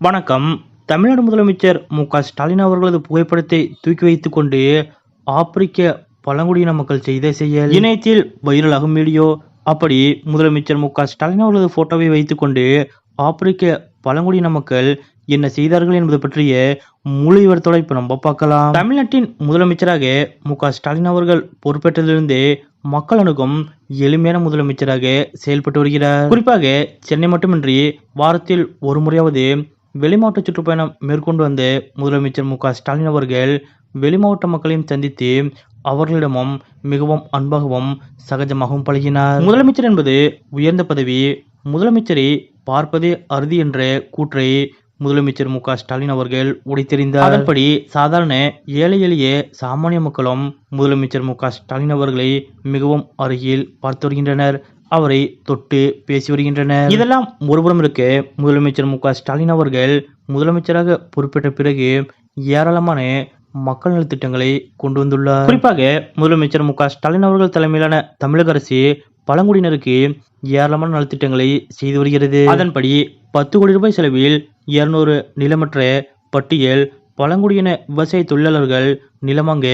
வணக்கம். தமிழ்நாடு முதலமைச்சர் மு.க.ஸ்டாலின் அவர்களது புகைப்படத்தை தூக்கி வைத்துக் கொண்டு ஆப்பிரிக்க பழங்குடியின மக்கள் செய்த செயல் இணையத்தில் வைரலாகும் வீடியோ. அப்படி முதலமைச்சர் மு.க.ஸ்டாலின் அவர்களது போட்டோவை வைத்துக் கொண்டு ஆப்பிரிக்க பழங்குடியின மக்கள் என்ன செய்தார்கள் என்பது பற்றிய முழு விவரத்தோட இப்ப நம்ம பார்க்கலாம். தமிழ்நாட்டின் முதலமைச்சராக மு.க.ஸ்டாலின் அவர்கள் பொறுப்பேற்றதிலிருந்து மக்கள் அணுகும் எளிமையான முதலமைச்சராக செயல்பட்டு வருகிறார். குறிப்பாக சென்னை மட்டுமின்றி வாரத்தில் ஒரு முறையாவது வெளிமாவட்ட சுற்றுப்பயணம் மேற்கொண்டு வந்த முதலமைச்சர் மு.க.ஸ்டாலின் அவர்கள் வெளிமாவட்ட மக்களையும் சந்தித்து அவர்களிடமும் மிகவும் அன்பாகவும் சகஜமாகவும் பழகினார். முதலமைச்சர் என்பது உயர்ந்த பதவி, முதலமைச்சரை பார்ப்பதே அறுதி என்ற கூற்றை முதலமைச்சர் மு.க.ஸ்டாலின் அவர்கள் உடைத்தெறிந்தார். அதன்படி சாதாரண ஏழை எளிய சாமானிய மக்களும் முதலமைச்சர் மு.க.ஸ்டாலின் அவர்களை மிகவும் அருகில் பார்த்து வருகின்றனர். அவரை தொட்டு பேசி வருகின்றனர். இதெல்லாம் ஒருபுறம் இருக்க, முதலமைச்சர் மு.க.ஸ்டாலின் அவர்கள் முதலமைச்சராக பொறுப்பேற்ற பிறகு ஏராளமான மக்கள் நலத்திட்டங்களை கொண்டு வந்துள்ளார். குறிப்பாக முதலமைச்சர் மு.க.ஸ்டாலின் அவர்கள் தலைமையிலான தமிழக அரசு பழங்குடியினருக்கு ஏராளமான நலத்திட்டங்களை செய்து வருகிறது. அதன்படி 10 கோடி ரூபாய் செலவில் 200 நிலமற்ற பட்டியல் பழங்குடியின விவசாய தொழிலாளர்கள் நிலம் வாங்க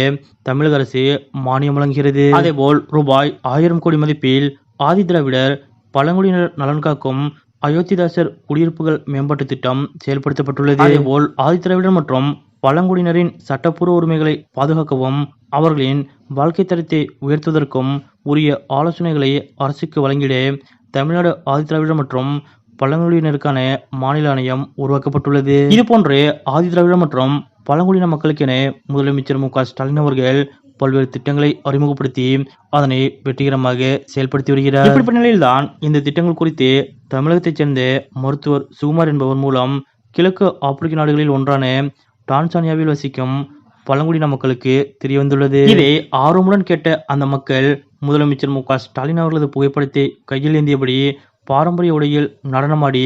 தமிழக அரசு மானியம் வழங்குகிறது. அதேபோல் ரூபாய் 1000 கோடி மதிப்பில் ஆதி திராவிடர் பழங்குடியினர் நலன் காக்கும் அயோத்திதாசர் குடியிருப்புகள் மேம்பாட்டு திட்டம் செயல்படுத்தப்பட்டுள்ளது. அதேபோல் ஆதி திராவிடர் மற்றும் பழங்குடியினரின் சட்டப்பூர்வ உரிமைகளை பாதுகாக்கவும் அவர்களின் வாழ்க்கை தரத்தை உயர்த்துவதற்கும் உரிய ஆலோசனைகளை அரசுக்கு வழங்கிட தமிழ்நாடு ஆதி திராவிடர் மற்றும் பழங்குடியினருக்கான மாநில ஆணையம் உருவாக்கப்பட்டுள்ளது. இதுபோன்று ஆதி திராவிடர் மற்றும் பழங்குடியின மக்களுக்கென முதலமைச்சர் மு.க.ஸ்டாலின் அவர்கள் பல்வேறு திட்டங்களை அறிமுகப்படுத்தி அதனை வெற்றிகரமாக செயல்படுத்தி வருகிறார். இப்படிப்பட்ட நிலையில்தான் இந்த திட்டங்கள் குறித்து தமிழகத்தைச் சேர்ந்த மருத்துவர் சுகுமார் என்பவர் மூலம் கிழக்கு ஆப்பிரிக்க நாடுகளில் ஒன்றான டான்சானியாவில் வசிக்கும் பழங்குடியின மக்களுக்கு தெரிய வந்துள்ளது. இதை ஆர்வமுடன் கேட்ட அந்த மக்கள் முதலமைச்சர் மு.க.ஸ்டாலின் அவர்களது புகைப்படத்தை கையில் ஏந்தியபடி பாரம்பரிய உடையில் நடனமாடி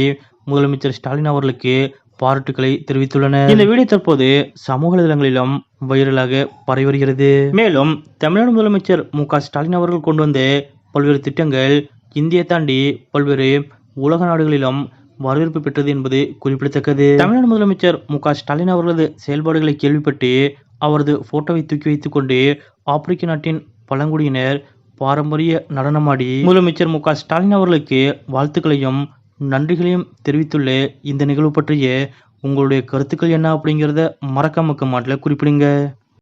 முதலமைச்சர் ஸ்டாலின் அவர்களுக்கு பாராட்டுக்களை தெரிவித்துள்ளனர். இந்த வீடியோ தற்போது சமூக வலைதளங்களிலும் வைரலாக பரவி வருகிறது. மேலும் தமிழ்நாடு முதலமைச்சர் மு.க.ஸ்டாலின் அவர்கள் கொண்டு வந்த பல்வேறு திட்டங்கள் இந்தியை தாண்டி பல்வேறு உலக நாடுகளிலும் வரவேற்பு பெற்றது என்பது குறிப்பிடத்தக்கது. தமிழ்நாடு முதலமைச்சர் மு.க.ஸ்டாலின் அவர்களது செயல்பாடுகளை கேள்விப்பட்டு அவரது போட்டோவை தூக்கி வைத்துக் கொண்டு ஆப்பிரிக்க நாட்டின் பழங்குடியினர் பாரம்பரிய நடனமாடி முதலமைச்சர் மு.க.ஸ்டாலின் அவர்களுக்கு வாழ்த்துக்களையும் நன்றிகளையும் தெரிவித்துள்ள இந்த நிகழ்வு பற்றிய உங்களுடைய கருத்துக்கள் என்ன அப்படிங்கிறத மறக்காம கமெண்ட்ல குறிப்பிடுங்க.